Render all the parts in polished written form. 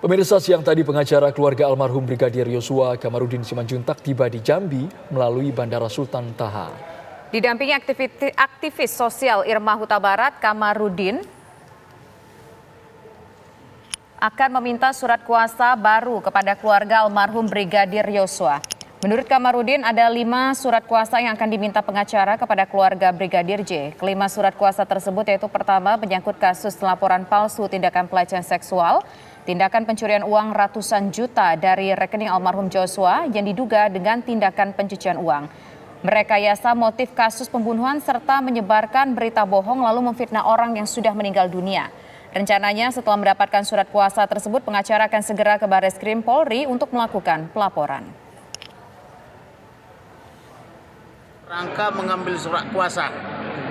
Pemirsa, siang tadi pengacara keluarga almarhum Brigadir Yosua Kamarudin Simanjuntak tiba di Jambi melalui Bandara Sultan Taha. Didampingi aktivis sosial Irma Huta Barat, Kamarudin akan meminta surat kuasa baru kepada keluarga almarhum Brigadir Yosua. Menurut Kamarudin, ada 5 surat kuasa yang akan diminta pengacara kepada keluarga Brigadir J. Kelima surat kuasa tersebut yaitu pertama menyangkut kasus laporan palsu tindakan pelecehan seksual, tindakan pencurian uang ratusan juta dari rekening almarhum Joshua yang diduga dengan tindakan pencucian uang, merekayasa motif kasus pembunuhan serta menyebarkan berita bohong lalu memfitnah orang yang sudah meninggal dunia. Rencananya setelah mendapatkan surat kuasa tersebut, pengacara akan segera ke Barreskrim Polri untuk melakukan pelaporan. Rangka mengambil surat kuasa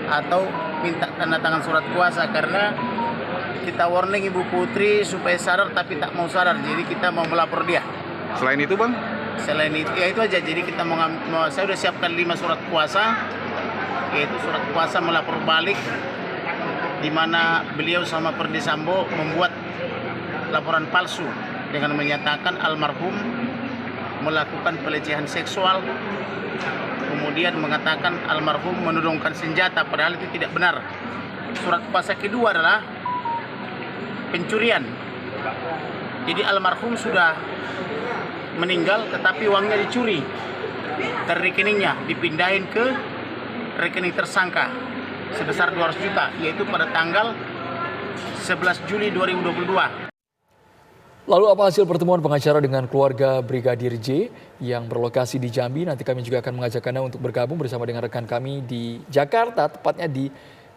atau minta tanda tangan surat kuasa karena kita warning Ibu Putri supaya sadar tapi tak mau sadar, jadi kita mau melapor dia. Selain itu Bang? Selain itu ya itu aja, jadi kita saya sudah siapkan 5 surat kuasa, yaitu surat kuasa melapor balik di mana beliau sama Perdi Sambo membuat laporan palsu dengan menyatakan almarhum melakukan pelecehan seksual, kemudian mengatakan almarhum menodongkan senjata, padahal itu tidak benar. Surat kuasa kedua adalah pencurian. Jadi almarhum sudah meninggal tetapi uangnya dicuri dari rekeningnya, dipindahin ke rekening tersangka sebesar 200 juta, yaitu pada tanggal 11 Juli 2022. Lalu apa hasil pertemuan pengacara dengan keluarga Brigadir J yang berlokasi di Jambi? Nanti kami juga akan mengajak Anda untuk bergabung bersama dengan rekan kami di Jakarta, tepatnya di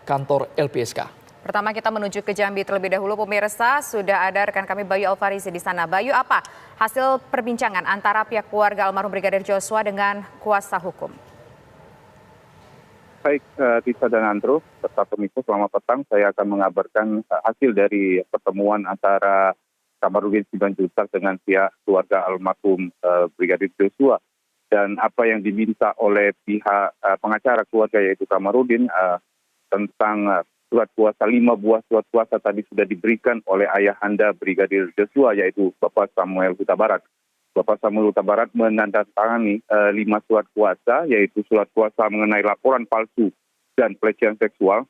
kantor LPSK. Pertama kita menuju ke Jambi terlebih dahulu, pemirsa. Sudah ada rekan kami Bayu Alfarisi di sana. Bayu, apa hasil perbincangan antara pihak keluarga almarhum Brigadir Joshua dengan kuasa hukum? Baik, Tisa dan Andro, serta pemirsa, selamat petang. Saya akan mengabarkan hasil dari pertemuan antara Kamarudin Simanjuntak dengan pihak keluarga almarhum Brigadir Joshua, dan apa yang diminta oleh pihak pengacara keluarga yaitu Kamarudin tentang surat kuasa. 5 buah surat kuasa tadi sudah diberikan oleh ayahanda Brigadir Joshua yaitu Bapak Samuel Huta Barat. Bapak Samuel Huta Barat menandatangani 5 surat kuasa, yaitu surat kuasa mengenai laporan palsu dan pelecehan seksual,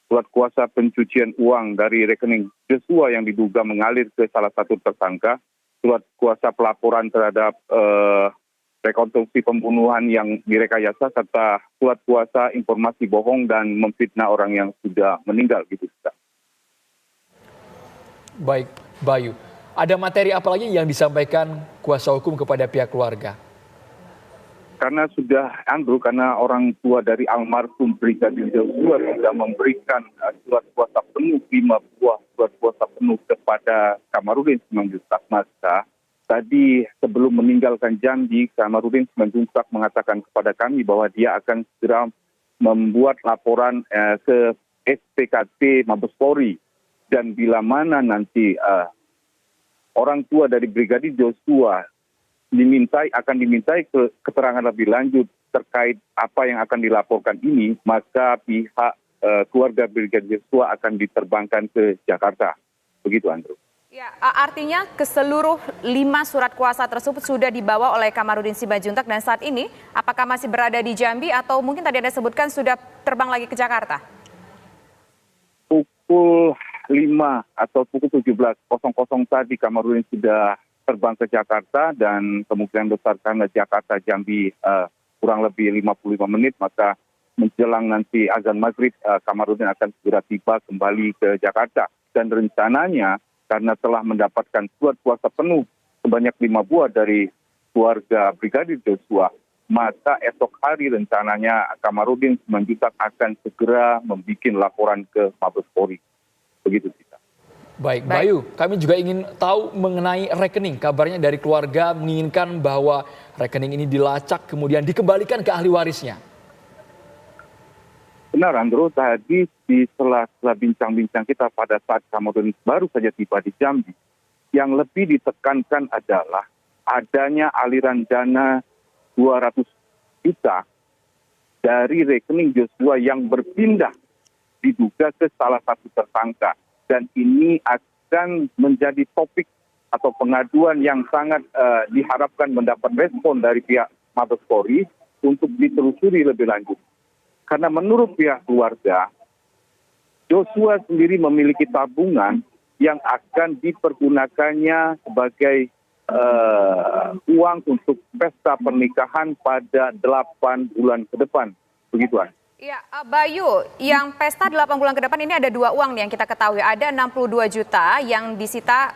surat kuasa pencucian uang dari rekening Joshua yang diduga mengalir ke salah satu tersangka, surat kuasa pelaporan terhadap rekonstruksi pembunuhan yang direkayasa, serta surat kuasa informasi bohong dan memfitnah orang yang sudah meninggal gitu. Baik, Bayu. Ada materi apa lagi yang disampaikan kuasa hukum kepada pihak keluarga? Karena orang tua dari almarhum Brigadir Joshua sudah memberikan surat kuasa penuh, 5 buah surat kuasa penuh kepada Kamarudin Simanjuntak. Maka tadi sebelum meninggalkan Jambi, Kamarudin Simanjuntak mengatakan kepada kami bahwa dia akan segera membuat laporan ke SPKT Mabes Polri, dan bila mana nanti orang tua dari Brigadir Joshua akan dimintai keterangan lebih lanjut terkait apa yang akan dilaporkan ini, maka pihak keluarga Brigadir Joshua akan diterbangkan ke Jakarta. Begitu, Andrew. Ya, artinya keseluruh 5 surat kuasa tersebut sudah dibawa oleh Kamarudin Simanjuntak dan saat ini apakah masih berada di Jambi atau mungkin tadi Anda sebutkan sudah terbang lagi ke Jakarta? Pukul 5 atau pukul 17.00 tadi Kamarudin sudah terbang ke Jakarta, dan kemungkinan besar karena Jakarta Jambi kurang lebih 55 menit, maka menjelang nanti azan maghrib Kamarudin akan segera tiba kembali ke Jakarta. Dan rencananya karena telah mendapatkan surat kuasa penuh sebanyak 5 buah dari keluarga Brigadir Joshua, maka esok hari rencananya Kamarudin Simanjuntak akan segera membuat laporan ke Mabes Polri. Begitu kita. Baik, Bayu, kami juga ingin tahu mengenai rekening. Kabarnya dari keluarga menginginkan bahwa rekening ini dilacak kemudian dikembalikan ke ahli warisnya. Benar, Andro. Tadi setelah bincang-bincang kita pada saat Kamarudin baru saja tiba di Jambi, yang lebih ditekankan adalah adanya aliran dana 200 juta dari rekening Joshua yang berpindah diduga ke salah satu tersangka. Dan ini akan menjadi topik atau pengaduan yang sangat diharapkan mendapat respon dari pihak Mabes Polri untuk ditelusuri lebih lanjut. Karena menurut pihak keluarga, Joshua sendiri memiliki tabungan yang akan dipergunakannya sebagai uang untuk pesta pernikahan pada 8 bulan ke depan. Begitu, An. Ya, Bayu, yang pesta 8 bulan ke depan ini ada 2 uang nih yang kita ketahui. Ada 62 juta yang disita,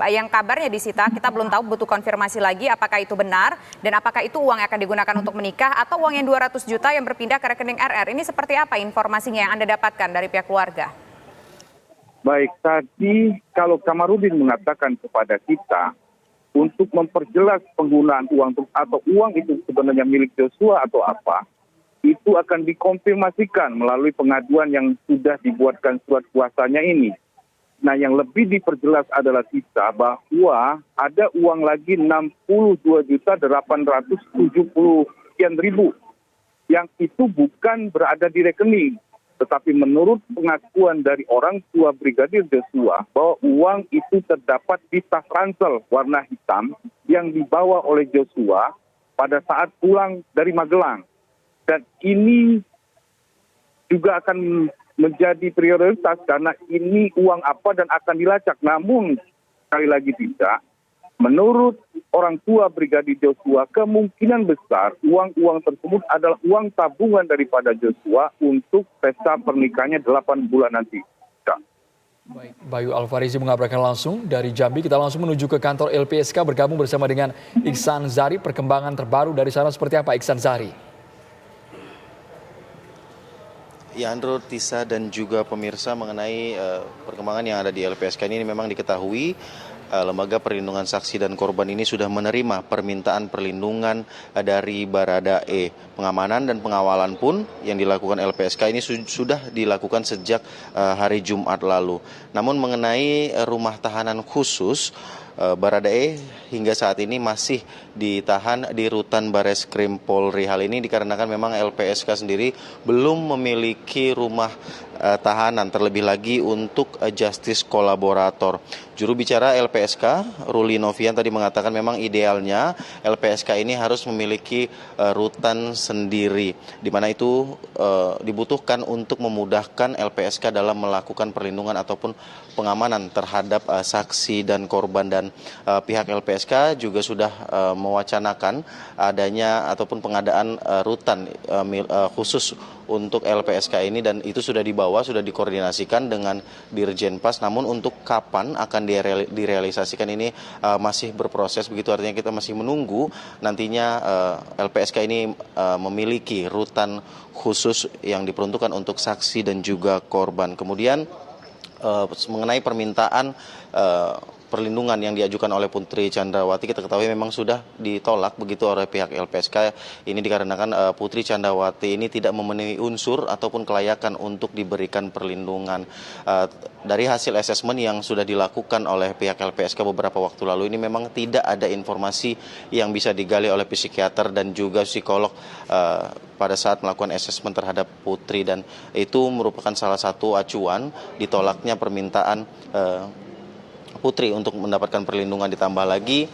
yang kabarnya disita, kita belum tahu, butuh konfirmasi lagi apakah itu benar dan apakah itu uang yang akan digunakan untuk menikah atau uang yang 200 juta yang berpindah ke rekening RR. Ini seperti apa informasinya yang Anda dapatkan dari pihak keluarga? Baik, tadi kalau Kamarudin mengatakan kepada kita untuk memperjelas penggunaan uang atau uang itu sebenarnya milik Joshua atau apa, itu akan dikonfirmasikan melalui pengaduan yang sudah dibuatkan surat kuasanya ini. Nah, yang lebih diperjelas adalah kita bahwa ada uang lagi 62.870.000 yang itu bukan berada di rekening. Tetapi menurut pengakuan dari orang tua Brigadir Joshua bahwa uang itu terdapat di tas ransel warna hitam yang dibawa oleh Joshua pada saat pulang dari Magelang. Dan ini juga akan menjadi prioritas karena ini uang apa dan akan dilacak. Namun sekali lagi tidak, menurut orang tua Brigadir Joshua kemungkinan besar uang-uang tersebut adalah uang tabungan daripada Joshua untuk pesta pernikahannya 8 bulan nanti. Baik, Bayu Alfarizi mengabarkan langsung dari Jambi. Kita langsung menuju ke kantor LPSK bergabung bersama dengan Iksan Zari. Perkembangan terbaru dari sana seperti apa, Iksan Zari? Ya, Andro, Tisa, dan juga pemirsa mengenai perkembangan yang ada di LPSK ini memang diketahui Lembaga Perlindungan Saksi dan Korban ini sudah menerima permintaan perlindungan dari Baradae. Pengamanan dan pengawalan pun yang dilakukan LPSK ini sudah dilakukan sejak hari Jumat lalu. Namun mengenai rumah tahanan khusus, Baradae hingga saat ini masih ditahan di Rutan Bareskrim Polri. Hal ini dikarenakan memang LPSK sendiri belum memiliki rumah tahanan, terlebih lagi untuk justice kolaborator. Juru bicara LPSK, Ruli Novian, tadi mengatakan memang idealnya LPSK ini harus memiliki rutan sendiri, di mana itu dibutuhkan untuk memudahkan LPSK dalam melakukan perlindungan ataupun pengamanan terhadap saksi dan korban. Dan pihak LPSK juga sudah mewacanakan adanya ataupun pengadaan rutan khusus untuk LPSK ini, dan itu sudah dibawa, sudah dikoordinasikan dengan Dirjen Pas. Namun untuk kapan akan direalisasikan ini masih berproses, begitu artinya kita masih menunggu nantinya LPSK ini memiliki rutan khusus yang diperuntukkan untuk saksi dan juga korban. Kemudian mengenai permintaan perlindungan yang diajukan oleh Putri Chandrawati, kita ketahui memang sudah ditolak begitu oleh pihak LPSK. Ini dikarenakan Putri Chandrawati ini tidak memenuhi unsur ataupun kelayakan untuk diberikan perlindungan. Dari hasil asesmen yang sudah dilakukan oleh pihak LPSK beberapa waktu lalu ini memang tidak ada informasi yang bisa digali oleh psikiater dan juga psikolog pada saat melakukan asesmen terhadap Putri, dan itu merupakan salah satu acuan ditolaknya permintaan Putri untuk mendapatkan perlindungan. Ditambah lagi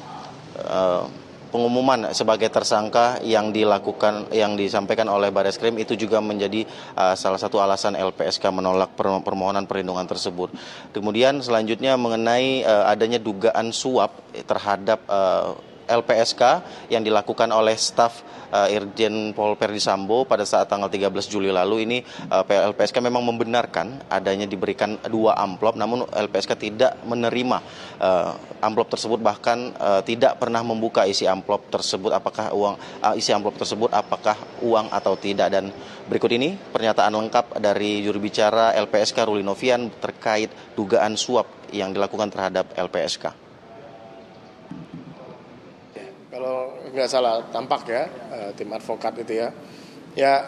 pengumuman sebagai tersangka yang disampaikan oleh Bareskrim itu juga menjadi salah satu alasan LPSK menolak permohonan perlindungan tersebut. Kemudian selanjutnya mengenai adanya dugaan suap terhadap LPSK yang dilakukan oleh staf Irjen Pol Verdi Sambo pada saat tanggal 13 Juli lalu ini, LPSK memang membenarkan adanya diberikan 2 amplop, namun LPSK tidak menerima amplop tersebut, bahkan tidak pernah membuka isi amplop tersebut apakah uang atau tidak. Dan berikut ini pernyataan lengkap dari juru bicara LPSK Ruli Novian terkait dugaan suap yang dilakukan terhadap LPSK. Kalau nggak salah tampak ya, tim advokat itu ya. Ya,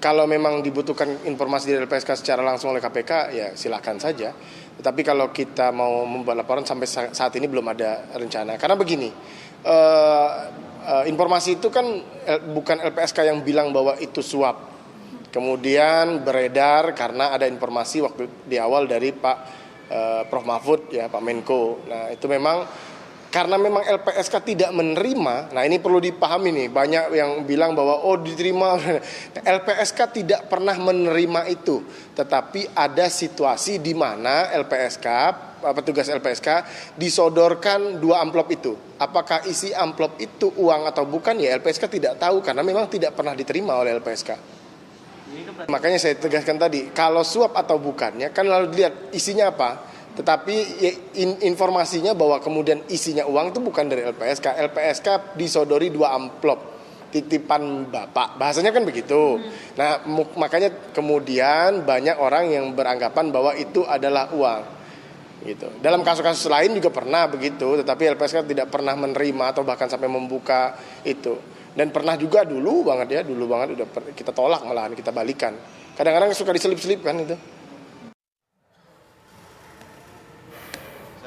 kalau memang dibutuhkan informasi dari LPSK secara langsung oleh KPK, ya silakan saja. Tetapi kalau kita mau membuat laporan sampai saat ini belum ada rencana. Karena begini, informasi itu kan bukan LPSK yang bilang bahwa itu suap. Kemudian beredar karena ada informasi waktu di awal dari Pak Prof Mahfud ya, Pak Menko. Nah itu memang karena memang LPSK tidak menerima, nah ini perlu dipahami nih, banyak yang bilang bahwa oh diterima, LPSK tidak pernah menerima itu, tetapi ada situasi di mana LPSK, petugas LPSK disodorkan 2 amplop itu. Apakah isi amplop itu uang atau bukan ya LPSK tidak tahu karena memang tidak pernah diterima oleh LPSK. Makanya saya tegaskan tadi, kalau suap atau bukannya kan lalu dilihat isinya apa. Tetapi informasinya bahwa kemudian isinya uang itu bukan dari LPSK. LPSK disodori 2 amplop titipan Bapak. Bahasanya kan begitu. Nah, makanya kemudian banyak orang yang beranggapan bahwa itu adalah uang. Gitu. Dalam kasus-kasus lain juga pernah begitu, tetapi LPSK tidak pernah menerima atau bahkan sampai membuka itu. Dan pernah juga dulu banget udah kita tolak malahan, kita balikan. Kadang-kadang suka diselip-selipkan itu.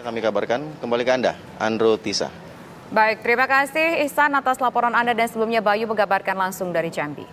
Kami kabarkan kembali ke Anda, Andro Tisa. Baik, terima kasih Ihsan atas laporan Anda dan sebelumnya Bayu mengabarkan langsung dari Jambi.